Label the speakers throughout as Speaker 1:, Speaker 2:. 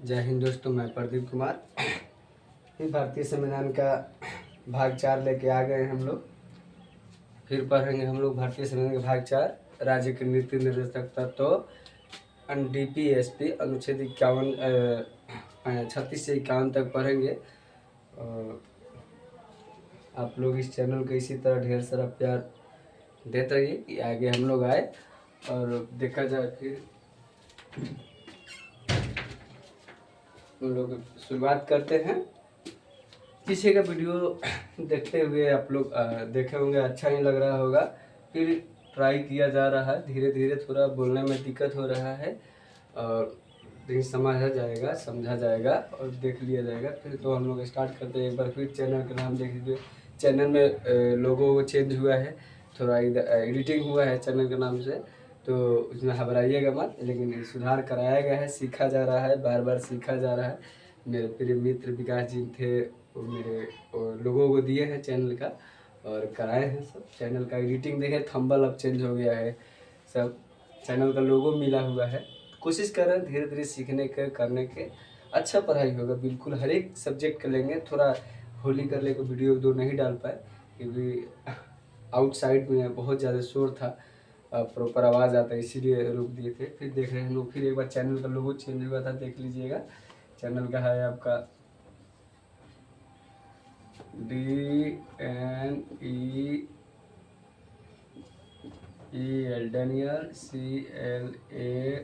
Speaker 1: जय हिंद दोस्तों, मैं प्रदीप कुमार। फिर भारतीय संविधान का भाग 4 लेके आ गए हम लोग। फिर पढ़ेंगे हम लोग भारतीय संविधान का भाग 4, राज्य के नीति निर्देशक तत्व, DPSP अनुच्छेद 36 से 51 तक पढ़ेंगे। और आप लोग इस चैनल को इसी तरह ढेर सारा प्यार देते रहिए कि आगे हम लोग आए और देखा जाए। फिर हम लोग शुरुआत करते हैं। पीछे का वीडियो देखते हुए आप लोग देखे होंगे, अच्छा नहीं लग रहा होगा। फिर ट्राई किया जा रहा है, धीरे धीरे थोड़ा बोलने में दिक्कत हो रहा है और लेकिन समझा जाएगा और देख लिया जाएगा। फिर तो हम लोग स्टार्ट करते हैं। एक बार फिर चैनल का नाम देख लीजिए। चैनल में लोगो चेंज हुआ है, थोड़ा एडिटिंग हुआ है चैनल के नाम से, तो उसमें घबराइएगा मत। लेकिन सुधार कराया गया है, सीखा जा रहा है, बार बार सीखा जा रहा है। मेरे प्रिय मित्र विकास जी थे, वो मेरे लोगों को दिए हैं चैनल का और कराए हैं सब। चैनल का एडिटिंग देखें, थंबल अब चेंज हो गया है, सब चैनल का लोगो मिला हुआ है। कोशिश कर रहे हैं धीरे धीरे सीखने के, करने के। अच्छा पढ़ाई होगा बिल्कुल, हर एक सब्जेक्ट का लेंगे। थोड़ा होली कर ले को वीडियो 2 नहीं डाल पाए क्योंकि आउटसाइड में बहुत ज़्यादा शोर था, प्रॉपर आवाज़ आता है, इसीलिए रोक दिए थे। फिर देख रहे हैं हम लोग। फिर एक बार चैनल का लोगो चेंज हुआ था, देख लीजिएगा। चैनल का है आपका DNEEL Daniel CLA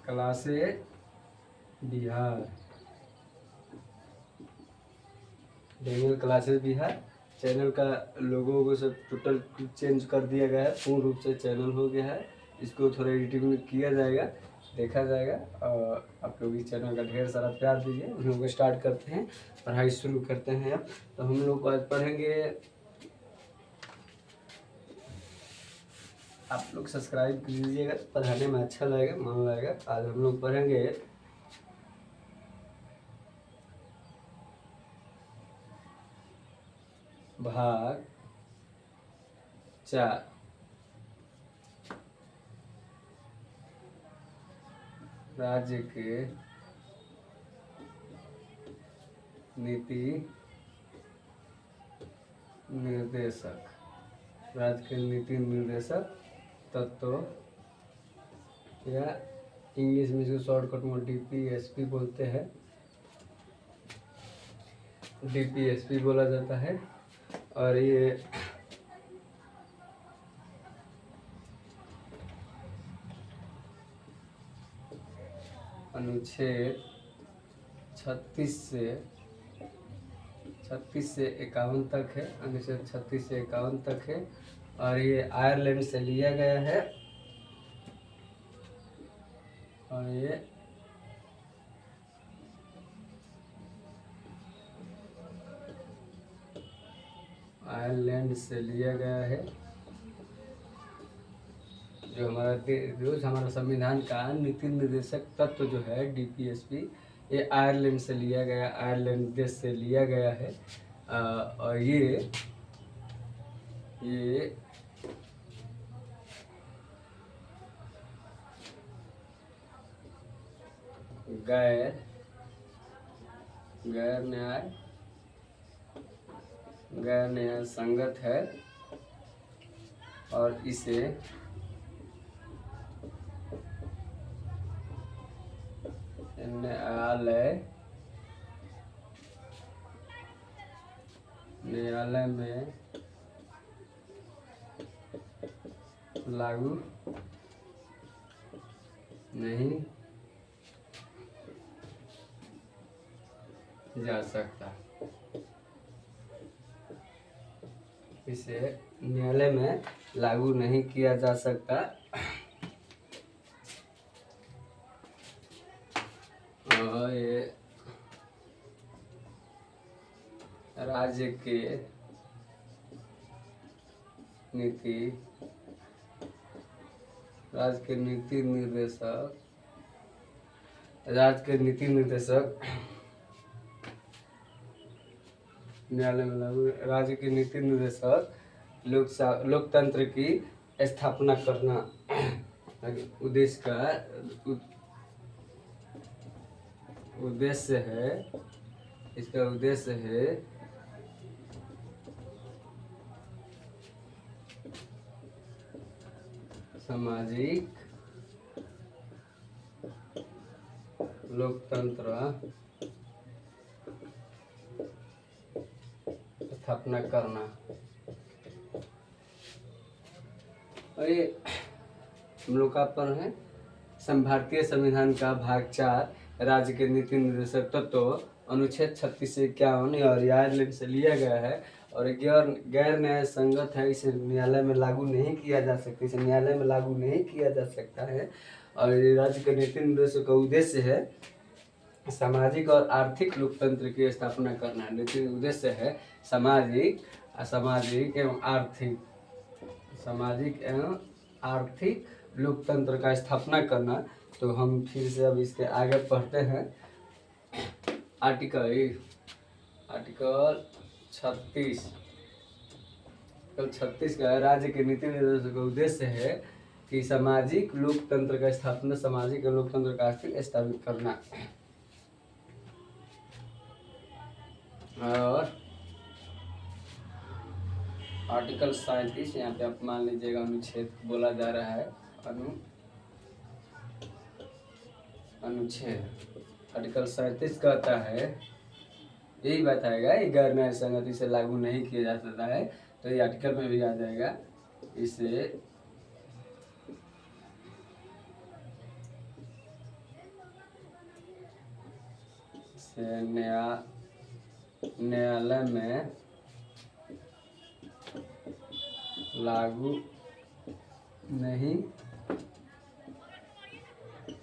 Speaker 1: classes Bihar, Daniel classes Bihar. Channel का लोगो को सब टोटल चेंज कर दिया गया है, पूर्ण रूप से चैनल हो गया है। इसको थोड़ा एडिटिंग किया जाएगा, देखा जाएगा। और आप लोग इस चैनल का ढेर सारा प्यार दीजिए। हम लोग स्टार्ट करते हैं, पढ़ाई शुरू करते हैं अब। तो हम लोग आज पढ़ेंगे, आप लोग सब्सक्राइब कर लीजिएगा, पढ़ाने में अच्छा लगेगा, मन लगेगा। आज हम लोग पढ़ेंगे भाग 4, राज्य के नीति निर्देशक, राज्य के नीति निर्देशक तत्व, या इंग्लिश में इसको शॉर्टकट में DPSP बोलते हैं, DPSP बोला जाता है। और ये अनुच्छेद 36 से 51 तक है। अनुच्छेद 36 से 51 तक है और ये आयरलैंड से लिया गया है। और ये आयरलैंड से लिया गया है। जो हमारा संविधान का नीति निर्देशक तत्व जो है DPSP, ये आयरलैंड से लिया गया, आयरलैंड देश से लिया गया है। और ये गैर न्याय संगत है और इसे न्यायालय में लागू नहीं जा सकता। इसे न्यायालय में लागू नहीं किया जा सकता। और ये राज्य के नीति निर्देशक न्यायालय में लागू, राज्य के नीति निर्देशक लोकतंत्र की स्थापना करना। उद्देश्य का उद्देश्य है, इसका उद्देश्य है सामाजिक लोकतंत्र स्थापना करना। और ये हम लोग का पर है भारतीय संविधान का भाग 4 राज्य के नीति निर्देशक तत्व अनुच्छेद 36 से 51 और आयरलैंड से लिया गया है और गैर न्याय संगत है। इसे न्यायालय में लागू नहीं किया जा सकता, इसे न्यायालय में लागू नहीं किया जा सकता है। और राज्य के नीति निर्देशक का उद्देश्य है सामाजिक और आर्थिक लोकतंत्र की स्थापना करना। नीति उद्देश्य है सामाजिक एवं आर्थिक लोकतंत्र का स्थापना करना। तो हम फिर से अब इसके आगे पढ़ते हैं। आर्टिकल 36 का राज्य के नीति निर्देशक का उद्देश्य है कि सामाजिक लोकतंत्र का स्थापना, सामाजिक लोकतंत्र का स्थापित करना। और आर्टिकल 37 यहाँ पे आप मान लीजिएगा अनुच्छेद बोला जा रहा है, अनुच्छेद। आर्टिकल 37 कहता है, यही बताएगा ये गैर न्याय संगति से लागू नहीं किया जा सकता है, तो ये आर्टिकल में भी आ जाएगा। इसे न्यायालय में लागू नहीं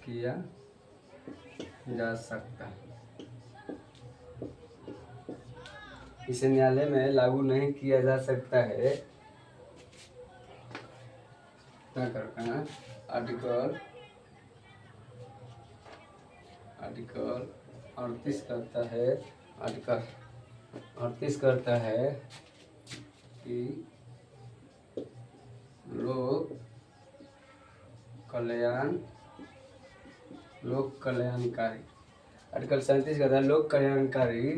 Speaker 1: किया जा सकता, इसे न्यायालय में लागू नहीं किया जा सकता है। क्या करना है? आर्टिकल 38 करता है, आर्टिकल 38 करता है कि लोक कल्याणकारी। आर्टिकल 37 कहता है लोक कल्याणकारी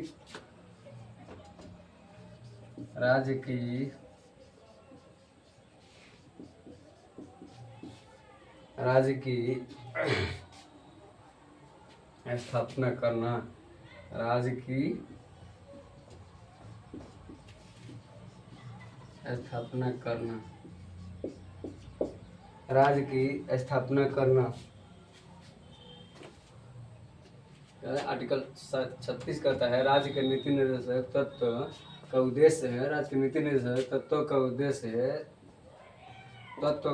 Speaker 1: राज्य की स्थापना करना, राज्य की स्थापना करना, राज्य की स्थापना करना। आर्टिकल 36 कहता है राज्य के नीति निर्देशक तत्व का उद्देश्य है, राज्य के नीति निर्देशक तत्व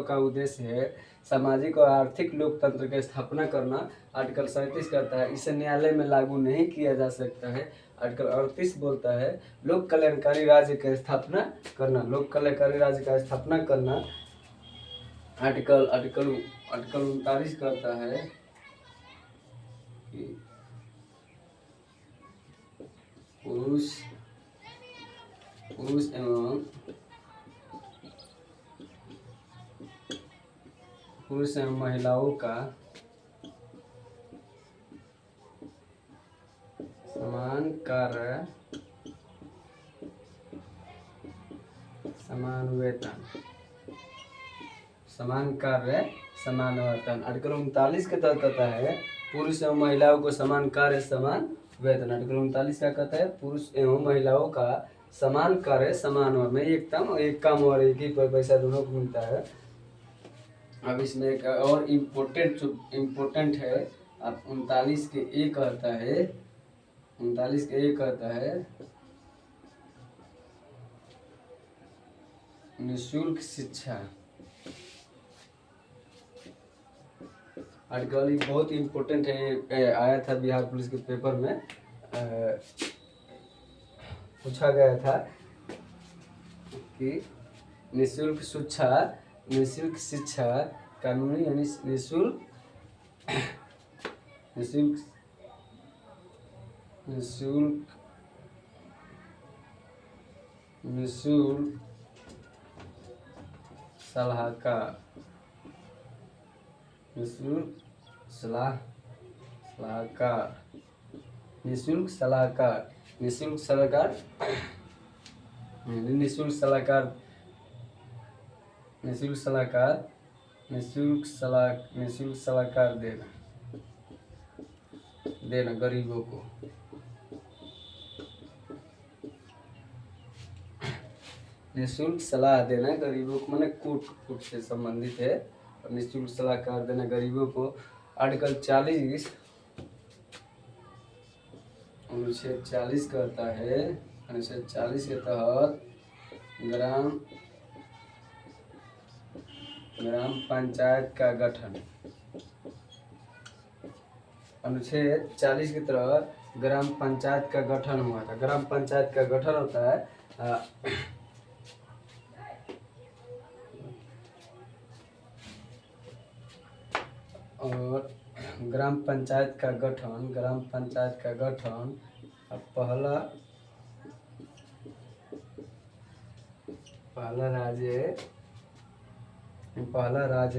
Speaker 1: का उद्देश्य है सामाजिक और आर्थिक लोकतंत्र की स्थापना करना। आर्टिकल 37 कहता है इसे न्यायालय में लागू नहीं किया जा सकता है। आर्टिकल 38 बोलता है लोक कल्याणकारी राज्य की स्थापना करना, लोक कल्याणकारी राज्य का स्थापना करना। आर्टिकल 39 कहता है कि पुरुष एवं महिलाओं का समान कार्य समान वेतन, समान कार्य समान वेतन। आर्टिकल 39 के तहत कहता है पुरुष एवं महिलाओं को समान कार्य समान वेतन। आर्टिकल 39 क्या कहता है पुरुष एवं महिलाओं का समान कार्य समान वेतन में एक काम और एक ही पैसा दोनों को मिलता है। अब इसमें एक और इम्पोर्टेंट है। अब 39 के ए कहता है निःशुल्क शिक्षा। आर्टिकल बहुत इम्पोर्टेंट है, आया था बिहार पुलिस के पेपर में, पूछा गया था कि निःशुल्क शिक्षा कानूनी यानी निःशुल्क सलाहकार निःशुल्क सलाहकार, निःशुल्क सलाहकार, निःशुल्क सलाहकार, निःशुल्क सलाहकार, निःशुल्क सलाहकार, निःशुल्क सलाहकार देना गरीबों को। निःशुल्क सलाह देना गरीबों को, मैंने कूट से संबंधित है। और निःशुल्क सलाहकार देना गरीबों को। आर्टिकल 40 अनुच्छेद 40 कहता है, अनुच्छेद 40 के तहत ग्राम पंचायत का गठन, अनुच्छेद 40 के तहत ग्राम पंचायत का गठन हुआ था। ग्राम पंचायत का गठन होता है और ग्राम पंचायत का गठन, पहला राज्य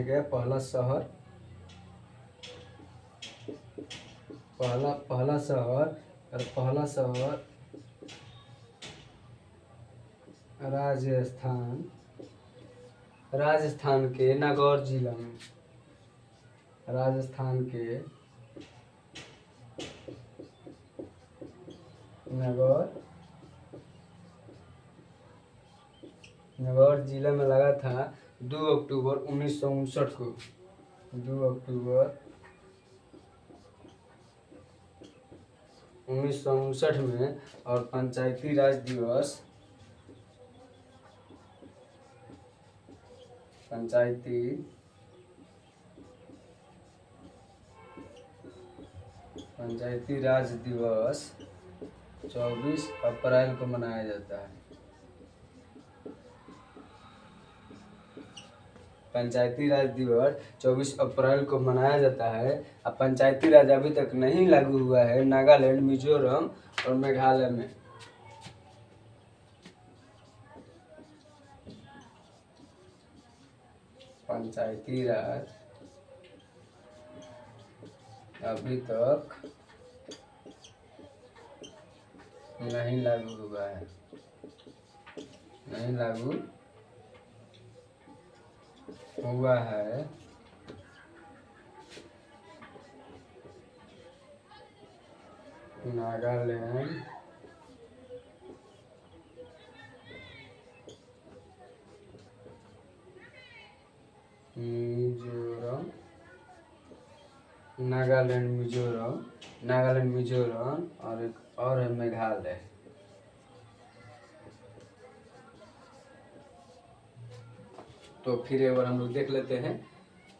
Speaker 1: गया, पहला शहर और पहला शहर राजस्थान के नागौर जिला में, राजस्थान के नागौर जिला में लगा था 2 अक्टूबर 1959 को। 2 अक्टूबर 1959 में। और पंचायती राज दिवस, पंचायती राज दिवस 24 अप्रैल को मनाया जाता है। पंचायती राज दिवस 24 अप्रैल को मनाया जाता है। अब पंचायती राज अभी तक नहीं लागू हुआ है नागालैंड, मिजोरम और मेघालय में। पंचायती राज अभी तक नहीं लागू हुआ है, नहीं लागू हुआ है। नागालैंड, मिजोरम और एक और है मेघालय। तो फिर एक बार हम लोग देख लेते हैं।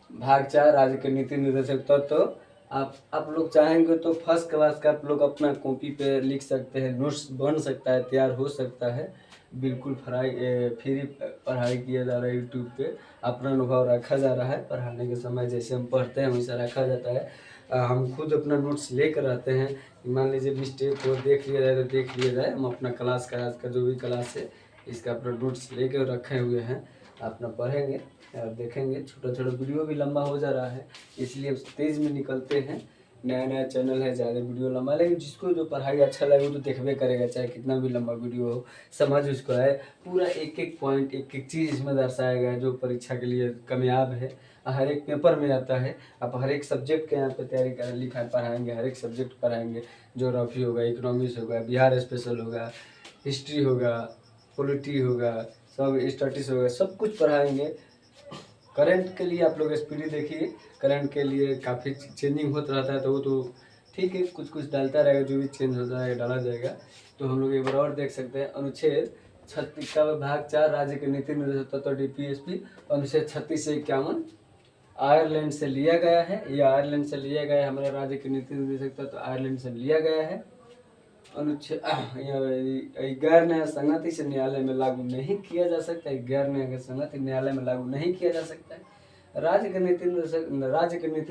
Speaker 1: भाग 4 राज्य के नीति निर्देशक तत्व। आप लोग चाहेंगे तो फर्स्ट क्लास का आप लोग अपना कॉपी पे लिख सकते हैं, नोट्स बन सकता है, तैयार हो सकता है। बिल्कुल फ्री पढ़ाई किया जा रहा है यूट्यूब पे। अपना अनुभव रखा जा रहा है, पढ़ाने के समय जैसे हम पढ़ते हैं वैसा रखा जाता है। हम खुद अपना नोट्स लेकर रहते हैं। मान लीजिए मिस्टेक को देख लिया जाए तो देख लिया जाए। हम अपना क्लास का, आज का जो भी क्लास है इसका अपना नोट्स लेकर रखे हुए हैं। अपना पढ़ेंगे और देखेंगे। छोटा छोटा वीडियो भी लंबा हो जा रहा है, इसलिए तेज़ में निकलते हैं। नया चैनल है, ज़्यादा वीडियो लंबा, लेकिन जिसको जो पढ़ाई अच्छा लगे वो तो देखबे करेगा, चाहे कितना भी लंबा वीडियो हो। समझ उसको है, पूरा एक एक पॉइंट, एक एक चीज़ इसमें दर्शाया गया है जो परीक्षा के लिए कामयाब है। हर एक पेपर में आता है। आप हर एक सब्जेक्ट के यहाँ पे तैयारी कर लिखा पढ़ाएंगे, हर एक सब्जेक्ट पढ़ाएंगे। ज्योग्राफी होगा, इकोनॉमिक्स होगा, बिहार स्पेशल होगा, हिस्ट्री होगा, पॉलिटी होगा, सब स्टैटिस्टिक्स होगा, सब कुछ पढ़ाएंगे। करंट के लिए आप लोग स्पीड देखिए, करंट के लिए काफ़ी चेंजिंग होता रहता है, तो वो तो ठीक है, कुछ कुछ डालता रहेगा, जो भी चेंज होता है डाला जाएगा। तो हम लोग एक बार और देख सकते हैं। अनुच्छेद 36 का भाग 4 राज्य के नीति निर्देशक तत्व DPSP। अनुच्छेद 36 से 51 आयरलैंड से लिया गया है। ये आयरलैंड से लिया गया है, हमारे राज्य के नीति निर्देशक तत्व आयरलैंड से लिया गया है। अनुच्छेद गैर न्याय संगति से न्यायालय में लागू नहीं किया जा सकता है। गैर न्याय संगति न्यायालय में लागू नहीं किया जा सकता है। राज्य के नीति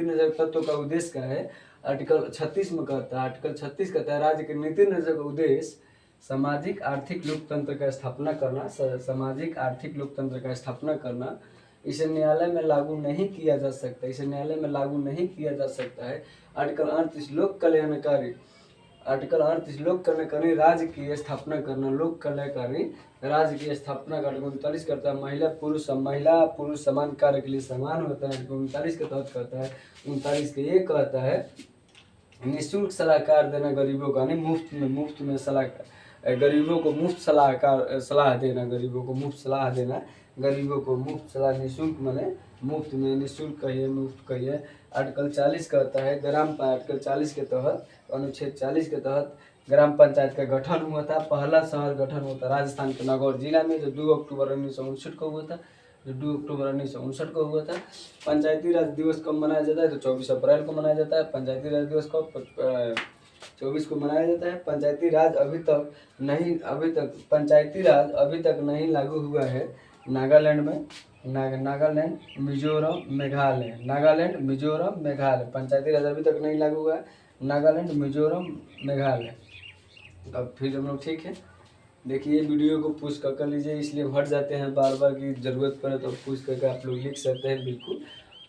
Speaker 1: निर्देशक तत्व का उद्देश्य क्या है? आर्टिकल 36 में कहता है, आर्टिकल 36 कहता है राज्य के नीति निर्देशक का उद्देश्य सामाजिक आर्थिक लोकतंत्र का स्थापना करना, सामाजिक आर्थिक लोकतंत्र का स्थापना करना। इसे न्यायालय में लागू नहीं किया जा सकता, इसे न्यायालय में लागू नहीं किया जा सकता है। आर्टिकल 38 लोक कल्याणकारी, आर्टिकल 38 लोक कल्याणकारी राज्य की स्थापना करना, लोक कल्याणकारी राज्य की स्थापना का आर्टिकल 39 करता है। महिला पुरुष समान कार्य के लिए समान होता है, आर्टिकल 39 के तहत करता है। 39 के ये कहता है निःशुल्क सलाहकार देना गरीबों का, नहीं मुफ्त में सलाह, गरीबों को मुफ्त सलाह देना, गरीबों को मुफ्त सलाह देना, गरीबों को मुफ्त सलाह, निःशुल्क माने मुफ्त में, निःशुल्क कहिए मुफ्त कहिए। आर्टिकल 40 कहता है आर्टिकल 40 के तहत, अनुच्छेद 40 के तहत ग्राम पंचायत का गठन हुआ था। पहला शहर गठन हुआ था राजस्थान के नागौर जिला में, जो 2 अक्टूबर 1959 को हुआ था, जो 2 अक्टूबर 1959 को हुआ था। पंचायती राज दिवस कब मनाया जाता है? तो 24 अप्रैल को मनाया जाता है। पंचायती राज दिवस कब? 24 को मनाया जाता है। पंचायती राज अभी तक पंचायती राज अभी तक नहीं लागू हुआ है नागालैंड में, नागालैंड, मिजोरम, मेघालय, नागालैंड, मिजोरम, मेघालय, पंचायती राज अभी तक नहीं लागू हुआ है नागालैंड, मिजोरम, मेघालय। अब फिर हम लोग ठीक है, देखिए वीडियो को पुश कर लीजिए, इसलिए हम हट जाते हैं बार बार की ज़रूरत पड़े तो पुश करके आप लोग लिख सकते हैं बिल्कुल।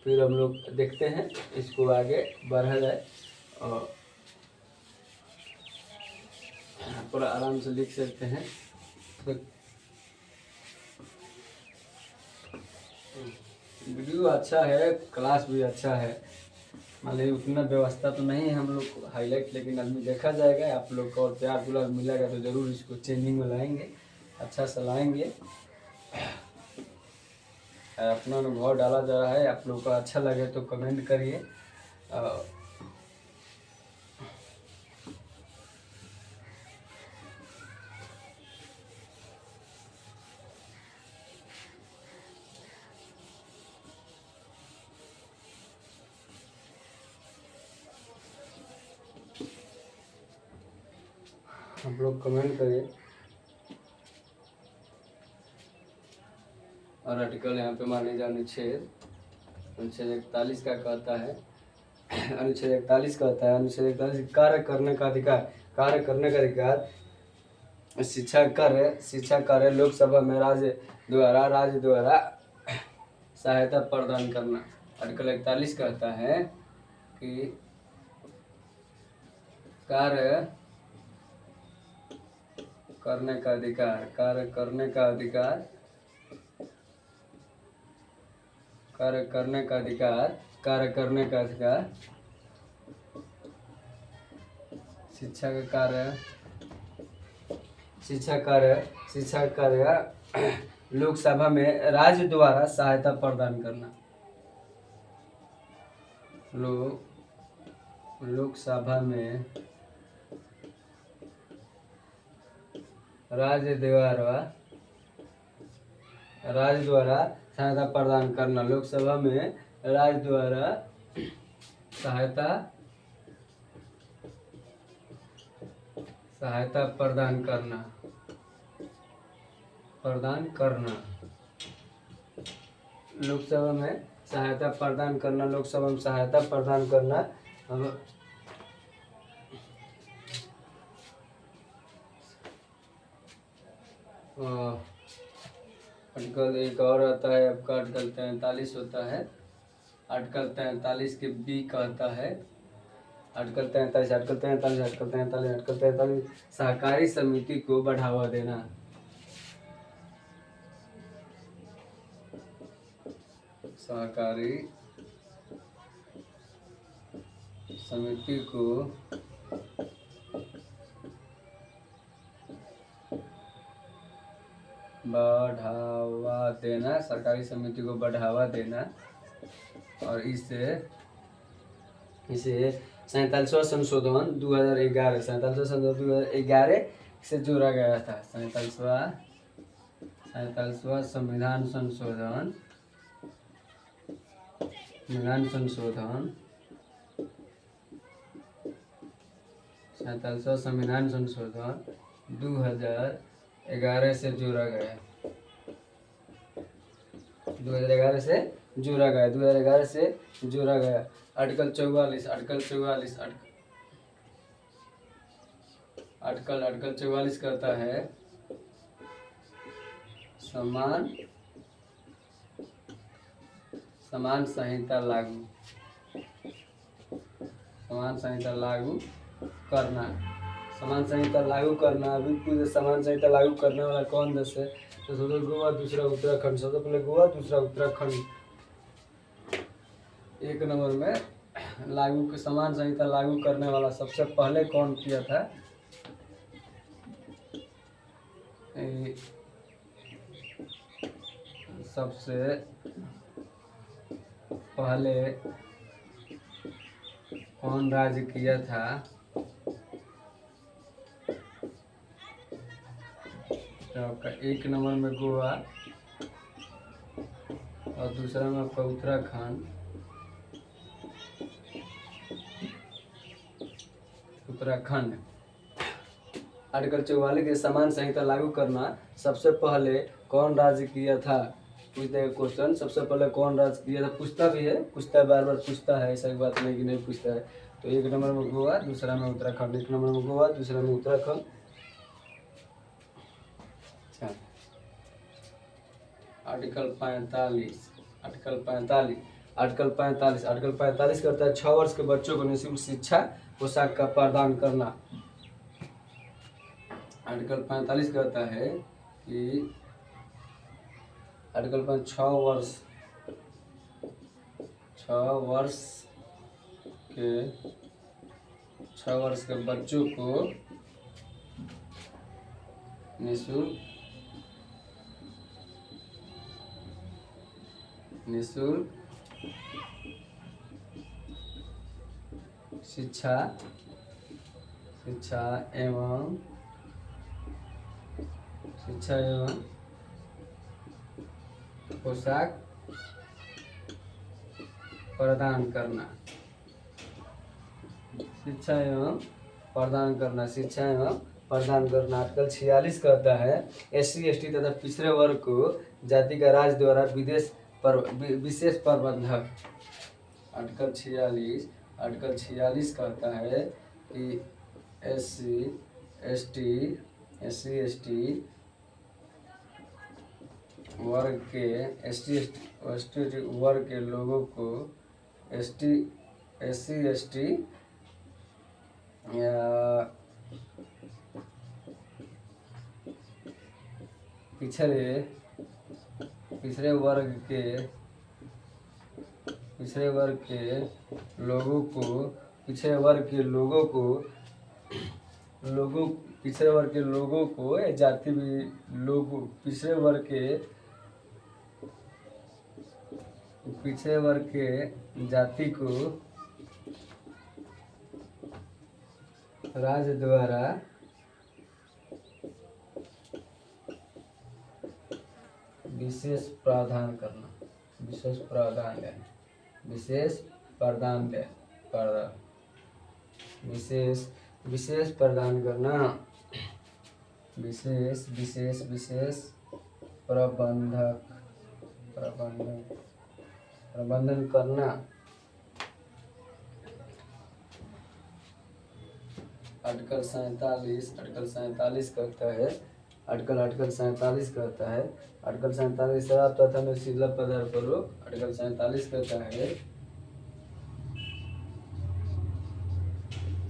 Speaker 1: फिर हम लोग देखते हैं इसको आगे बढ़ा जाए और पूरा आराम से लिख सकते हैं। तो वीडियो अच्छा है, क्लास भी अच्छा है, मान लीजिए उतना व्यवस्था तो नहीं है हम लोग हाईलाइट, लेकिन आदमी देखा जाएगा। आप लोग को और प्यार दुलार मिलेगा तो ज़रूर इसको चेंजिंग में लाएंगे, अच्छा सा लाएंगे। अपना अनुभव डाला जा रहा है, आप लोग को अच्छा लगे तो कमेंट करिए। आप लोग कमेंट करिए। और आर्टिकल यहाँ पे मान लीजिए अनुच्छेद 41 का कहता है, अनुच्छेद 41 कहता है, अनुच्छेद 41 कार्य करने का अधिकार, कार्य करने का अधिकार, शिक्षा कार्य लोकसभा में राज्य द्वारा सहायता प्रदान करना। आर्टिकल 41 कहता है कि कार्य करने का अधिकार, कार्य करने का अधिकार, कार्य करने का अधिकार, कार्य करने का अधिकार, शिक्षा कार्य लोकसभा में राज्य द्वारा सहायता प्रदान करना। लोकसभा में राज्य द्वारा सहायता प्रदान करना, लोकसभा में राज्य द्वारा सहायता प्रदान करना, लोकसभा में सहायता प्रदान करना, लोकसभा में सहायता प्रदान करना। अब आर्टिकल एक और आता है आपका, आर्टिकल 43 होता है। आर्टिकल 43 के बी कहता है, आर्टिकल 43 सहकारी समिति को बढ़ावा देना, सहकारी समिति को बढ़ावा देना, सरकारी समिति को बढ़ावा देना। और इसे 47वां संशोधन 2011, 47वां संशोधन 2011 से जोड़ा गया था। 47वां संविधान संशोधन 47वां संविधान संशोधन 2011 से जोड़ा गया, 2011 से जोड़ा गया। आर्टिकल 44 कहता है समान संहिता लागू, समान संहिता लागू करना। समान संहिता लागू करना, अभी पूरे समान संहिता लागू करने वाला कौन देश है? तो सबसे गोवा, दूसरा उत्तराखंड। सबसे पहले गोवा, दूसरा उत्तराखंड। एक नंबर में लागू समान संहिता लागू करने वाला सबसे पहले कौन किया था? सबसे पहले कौन राज्य किया था? तो आपका एक नंबर में गोवा और दूसरा में आपका उत्तराखंड। उत्तराखंड। आर्टिकल 44 के समान संहिता लागू करना सबसे पहले कौन राज्य किया था? पूछते हैं क्वेश्चन, सबसे पहले कौन राज्य किया था? पूछता भी है, बार बार पूछता है, ऐसा बात नहीं कि नहीं पूछता है। तो एक नंबर में गोवा, दूसरा में उत्तराखंड। एक नंबर में गोवा, दूसरा में उत्तराखंड। अच्छा, आर्टिकल 45। आर्टिकल 45 करता है 6 वर्ष के बच्चों को निःशुल्क शिक्षा पोशाक का प्रदान करना। आर्टिकल 45 कहता है कि आर्टिकल 5 6 वर्ष के बच्चों को निःशुल्क शिक्षा एवं पोशाक प्रदान करना। शिक्षा एवं प्रदान करना। आर्टिकल 46 कहता है SC ST तथा पिछड़े वर्ग को जाति का राज्य द्वारा विशेष प्रबंधक। आर्टिकल 46 कहता है कि SC ST वर्ग के लोगों को SC ST या पिछड़े वर्ग के लोगों को जाति भी लोगों पिछड़े वर्ग के जाति को राज्य द्वारा विशेष प्रदान प्रबंधन करना। आर्टिकल 47 कहता है आर्टिकल 47 शराब तथा नशीला पदार्थ पर रोक। आर्टिकल 47 कहता है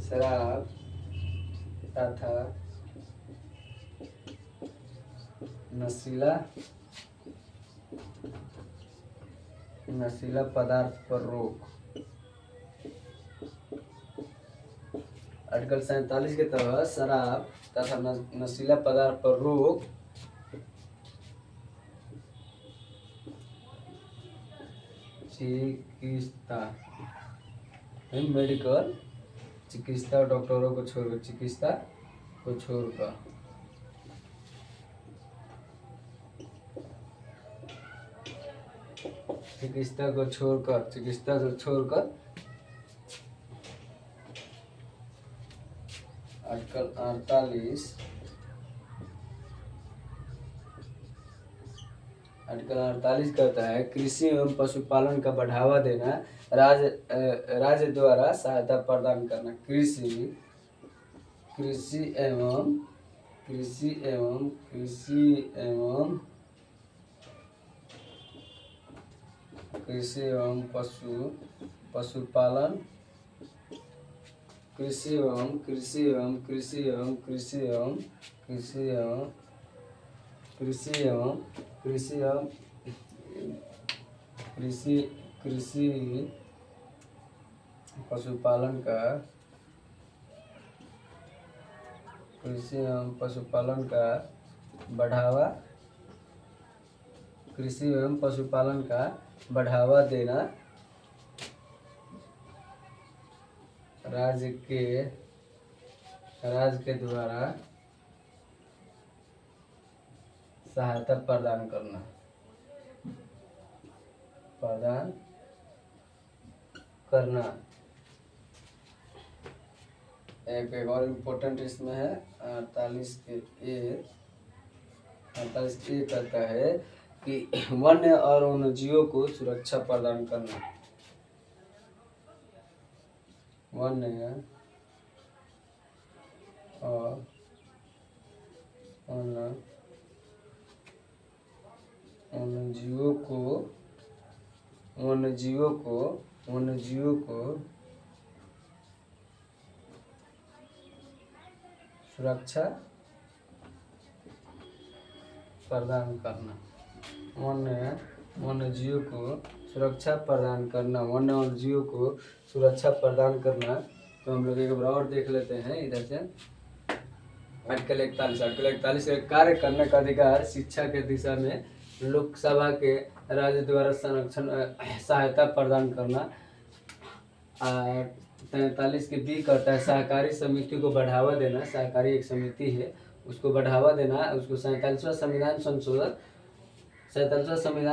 Speaker 1: शराब तथा नशीला पदार्थ पर रोक। आर्टिकल 47 के तहत शराब तथा नशीला पदार्थ पर रोक चिकित्सा मेडिकल चिकित्सा डॉक्टरों को छोड़कर चिकित्सा को छोड़कर आर्टिकल 48 कहता है कृषि एवं पशुपालन का बढ़ावा देना, राज्य द्वारा सहायता प्रदान करना। कृषि एवं कृषि एवं पशुपालन, कृषि एवं कृषि एवं कृषि एवं कृषि एवं कृषि एवं कृषि एवं कृषि एवं कृषि कृषि पशुपालन का कृषि एवं पशुपालन का बढ़ावा, कृषि एवं पशुपालन का बढ़ावा देना राज्य के द्वारा सहायता प्रदान करना एक और इम्पोर्टेंट इसमें है 48A कहता है कि वन्य और वन्यजीवों को सुरक्षा प्रदान करना, वन्य और वन्यजीवों को सुरक्षा प्रदान करना, वन्यजीवों को सुरक्षा प्रदान करना, वन्यजीवों को सुरक्षा प्रदान करना। तो हम लोग एक बार और देख लेते हैं इधर से आर्टिकल 41 कार्य करने का अधिकार शिक्षा के दिशा में लोकसभा के राज्य द्वारा संरक्षण सहायता प्रदान करना। 43 के बी करता है सहकारी समिति को बढ़ावा देना, सहकारी एक समिति है उसको बढ़ावा देना, उसको 47वां संविधान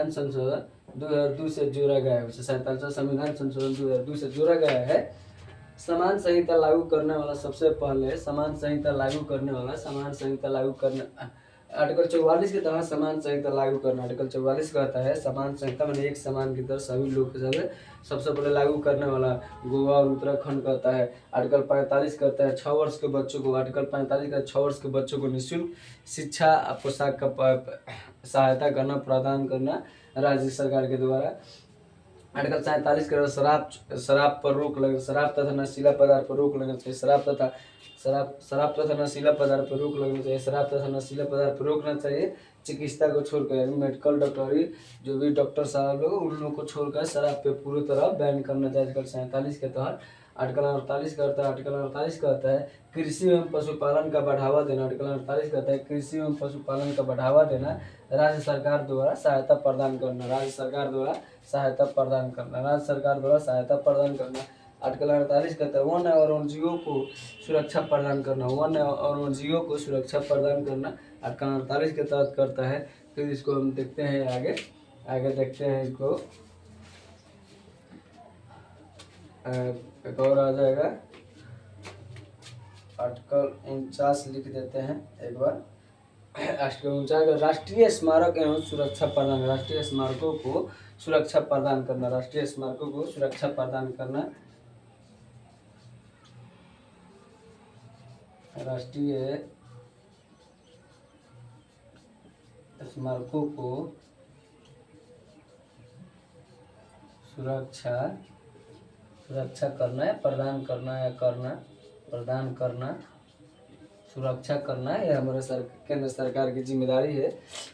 Speaker 1: संशोधन 2002 से जोड़ा गया है, उसे 47वां संविधान संशोधन 2002 से जोड़ा गया है। समान संहिता लागू करने वाला सबसे पहले समान संहिता लागू करने आर्टिकल 44 के तहत समान संहिता लागू करना। आर्टिकल 44 कहता है समान संहिता मैंने एक समान की तरह सभी लोग के साथ सबसे पहले लागू करने वाला गोवा और उत्तराखंड कहता है। आर्टिकल 45 कहता है 6 वर्ष के बच्चों को, आर्टिकल 45 का 6 वर्ष के बच्चों को निःशुल्क शिक्षा पोशाक का सहायता करना प्रदान करना राज्य सरकार के द्वारा। आर्टिकल 47 के शराब पर रोक लगे, शराब तथा नशीला पदार्थ पर रोक लगना चाहिए, शराब तथा नशीला पदार्थ पर रोक लगना चाहिए, शराब तथा नशीला पदार्थ पर रोकना चाहिए। चिकित्सा को छोड़कर मेडिकल डॉक्टरी जो भी डॉक्टर साहब लोग उन लोगों को छोड़कर शराब पे पूरी तरह बैन करना चाहिए आर्टिकल 47 के तहत। आर्टिकल 48 कहता है कृषि एवं पशुपालन का बढ़ावा देना। आर्टिकल 48 कहता है कृषि एवं पशुपालन का बढ़ावा देना, राज्य सरकार द्वारा सहायता प्रदान करना, राज्य सरकार द्वारा सहायता प्रदान करना। आर्टिकल 48 कहता है वन और वन्यजीवों को सुरक्षा प्रदान करना, आर्टिकल 48 के तहत करता है। फिर इसको हम देखते हैं आगे देखते हैं इसको एक और आ जाएगा आर्टिकल 49 लिख देते हैं एक बार। आर्टिकल 49 राष्ट्रीय स्मारक एवं सुरक्षा प्रदान, राष्ट्रीय स्मारकों को सुरक्षा प्रदान करना, राष्ट्रीय स्मारकों को सुरक्षा प्रदान करना, राष्ट्रीय स्मारकों को सुरक्षा करना है, प्रदान करना सुरक्षा करना है। यह हमारे केंद्र सरकार की जिम्मेदारी है,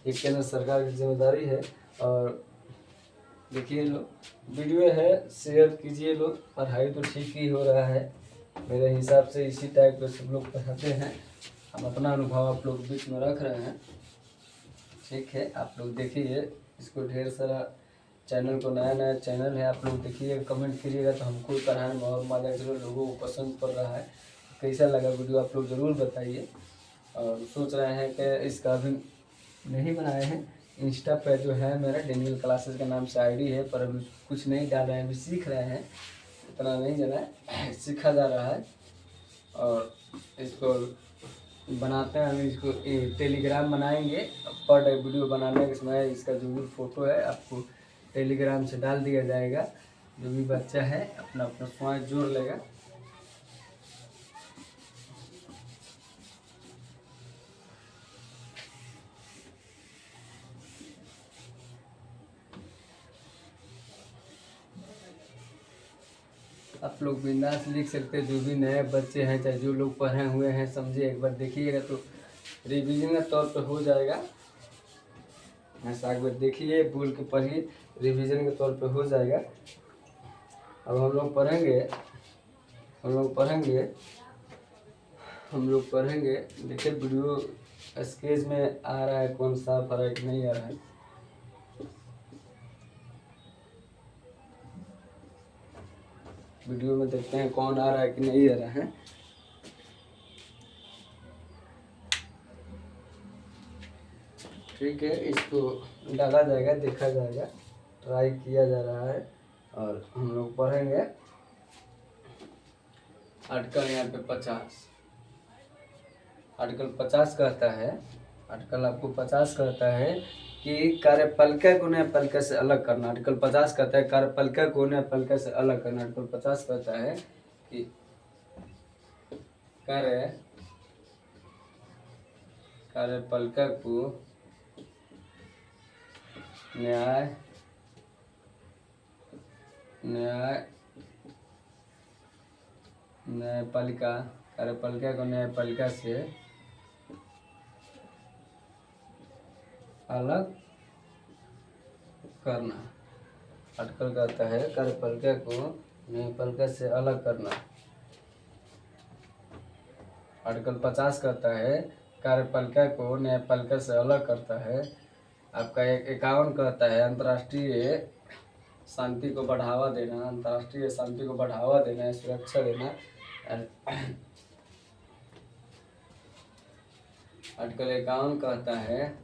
Speaker 1: ये केंद्र सरकार की जिम्मेदारी है। और देखिए लोग वीडियो है शेयर कीजिए लोग, पढ़ाई तो ठीक ही हो रहा है मेरे हिसाब से, इसी टाइप के सब लोग पढ़ाते हैं, हम अपना अनुभव आप लोग बीच में रख रहे हैं। ठीक है, आप लोग देखिए इसको, ढेर सारा चैनल को नया चैनल है, आप लोग देखिए कमेंट करिएगा तो हमको पढ़ाने में और मजा, चलो लोगों को पसंद पड़ रहा है। कैसा लगा वीडियो आप लोग ज़रूर बताइए। और सोच रहे हैं कि इसका अभी नहीं बनाए हैं, इंस्टा पे जो है मेरा डेनियल क्लासेस के नाम से आईडी है, पर अभी कुछ नहीं डाल रहे हैं, अभी सीख रहे हैं, इतना नहीं जाना है, सीखा जा रहा है। और इसको बनाते हैं, हम इसको टेलीग्राम बनाएंगे, पर डे वीडियो बनाने के समय इसका जो भी फ़ोटो है आपको टेलीग्राम से डाल दिया जाएगा। जो भी बच्चा है अपना स्वयं जोड़ लेगा। आप लोग बिंदास लिख सकते हैं, जो भी नए बच्चे हैं चाहे जो लोग पढ़े हुए हैं समझिए, एक बार देखिएगा तो रिवीजन के तौर पे हो जाएगा। ऐसा एक बार देखिए, बोल के पढ़िए, रिवीजन के तौर पे हो जाएगा। अब हम लोग पढ़ेंगे देखिए वीडियो स्केच में आ रहा है, कौन सा आ रहा है कि नहीं आ रहा है। वीडियो में देखते हैं कौन आ रहा है कि नहीं आ रहा है। ठीक है, इसको डाला जाएगा, देखा जाएगा, ट्राई किया जा रहा है और हम लोग पढ़ेंगे। आर्टिकल यहाँ पे 50, आर्टिकल 50 कहता है, आर्टिकल आपको 50 कहता है कि कार्यपालिका को न्यायपालिका से अलग करना। आर्टिकल 50 कहता है कार्यपालिका को न्यायपालिका से अलग करना। आर्टिकल 50 कहता है कि कार्यपालिका को न्यायपालिका से अलग करना। आर्टिकल कहता है कार्यपालिका को न्यायपालिका से अलग करना। आर्टिकल 50 कहता है कार्यपालिका को न्यायपालिका से अलग करता है। आपका 51 कहता है अंतर्राष्ट्रीय शांति को बढ़ावा देना, अंतर्राष्ट्रीय शांति को बढ़ावा देना, सुरक्षा देना। आर्टिकल 51 कहता है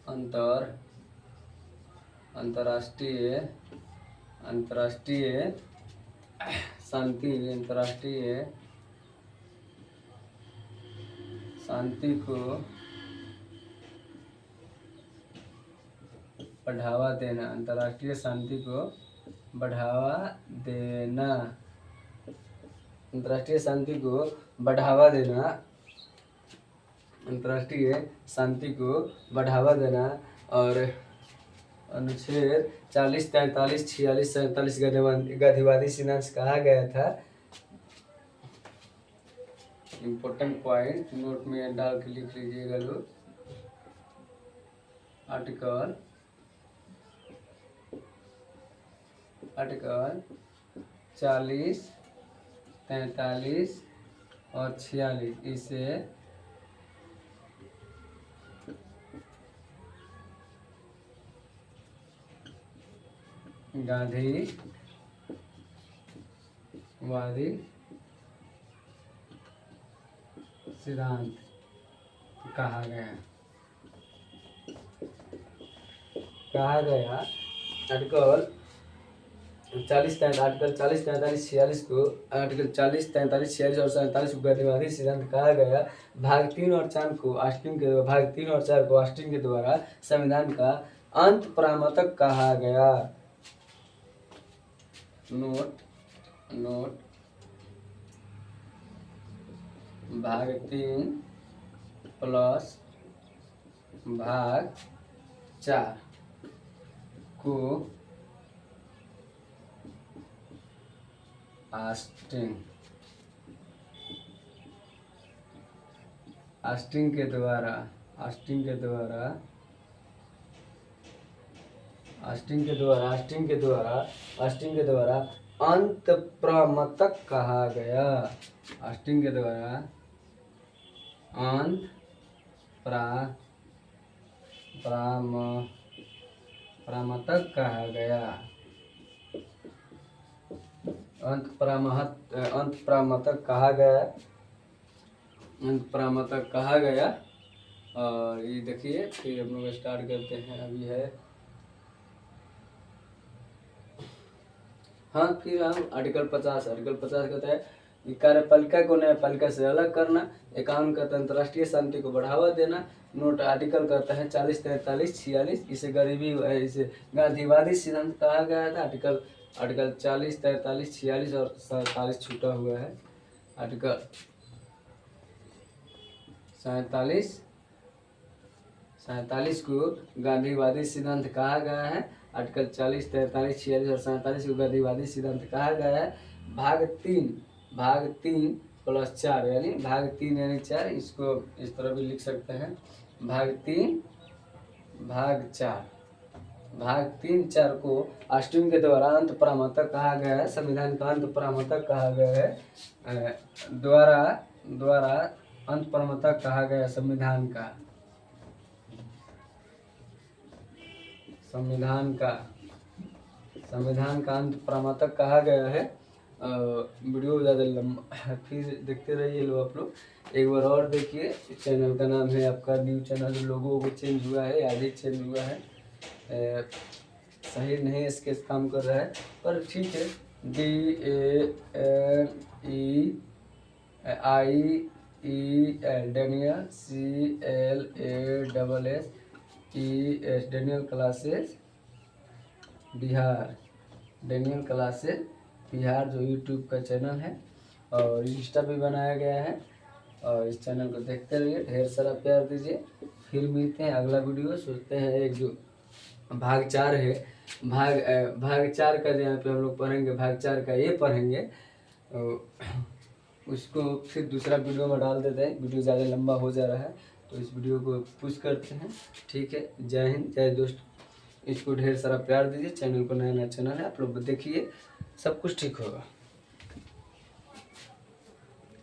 Speaker 1: अंतर्राष्ट्रीय शांति को बढ़ावा देना, अंतर्राष्ट्रीय शांति को बढ़ावा देना, अंतर्राष्ट्रीय शांति को बढ़ावा देना, अंतर्राष्ट्रीय शांति को बढ़ावा देना। और अनुच्छेद 40, 43, 46, 47 गांधीवादी सिद्धांत कहा गया था। इम्पोर्टेंट पॉइंट नोट में डाल के लिख लीजिएगा लोग। आर्टिकल 40, 43 और 46 इसे गांधीवादी सिद्धांत कहा गया। आर्टिकल 40, 43, 46 को, आर्टिकल 40, 43, 46 और 47 को गांधीवादी सिद्धांत कहा गया। भाग 3 और 4 को ऑस्टिन के द्वारा संविधान का अंत प्रमातक कहा गया। नोट भाग 3 प्लस भाग 4 को ऑस्टिन के द्वारा अंत प्रमातक कहा गया। ऑस्टिन के द्वारा अंत प्रमातक कहा गया। अंत प्रमातक कहा गया। और ये देखिए, फिर हम लोग स्टार्ट करते हैं। अभी है फिर हम आर्टिकल 50 कहता है कि कार्यपालिका को न्यायपालिका से अलग करना। 51 कहता है अंतर्राष्ट्रीय शांति को बढ़ावा देना। नोट आर्टिकल कहता है 40, 43, 46 इसे गांधीवादी सिद्धांत कहा गया था। आर्टिकल 40, 43, 46 और 47 छूटा हुआ है। आर्टिकल 47, 47 को गांधीवादी सिद्धांत कहा गया है। आर्टिकल 40, 43, 46 और 47 को गांधीवादी सिद्धांत कहा गया है। भाग 3 प्लस 4 यानी भाग 3 यानी 4, इसको इस तरह भी लिख सकते हैं। भाग 3 भाग 4 को अष्टमी के द्वारा अंत प्रमातक कहा गया है। संविधान का अंत प्रमातक कहा गया है। द्वारा अंत प्रमातक कहा गया है संविधान का अंत प्रमातक कहा गया है। वीडियो ज़्यादा लंबा फिर देखते रहिए लोग, आप लोग एक बार और देखिए। चैनल का नाम है आपका न्यू चैनल, लोगों को चेंज हुआ है, आज ही चेंज हुआ है। सही नहीं इसके काम कर रहा है पर ठीक है। DANIEL Daniel CLASSES Daniel classes Bihar जो यूट्यूब का चैनल है और इंस्टा भी बनाया गया है। और इस चैनल को देखते रहिए, ढेर सारा प्यार दीजिए। फिर मिलते हैं अगला वीडियो। सोचते हैं एक जो भाग 4 है, भाग 4 का जहाँ पे हम लोग पढ़ेंगे, भाग 4 का ये पढ़ेंगे, उसको फिर दूसरा वीडियो में डाल देते हैं। वीडियो ज़्यादा लंबा हो जा रहा है तो इस वीडियो को पुश करते हैं। ठीक है, जय हिंद, जय दोस्त। इसको ढेर सारा प्यार दीजिए। चैनल को नया चैनल है, आप लोग देखिए, सब कुछ ठीक होगा।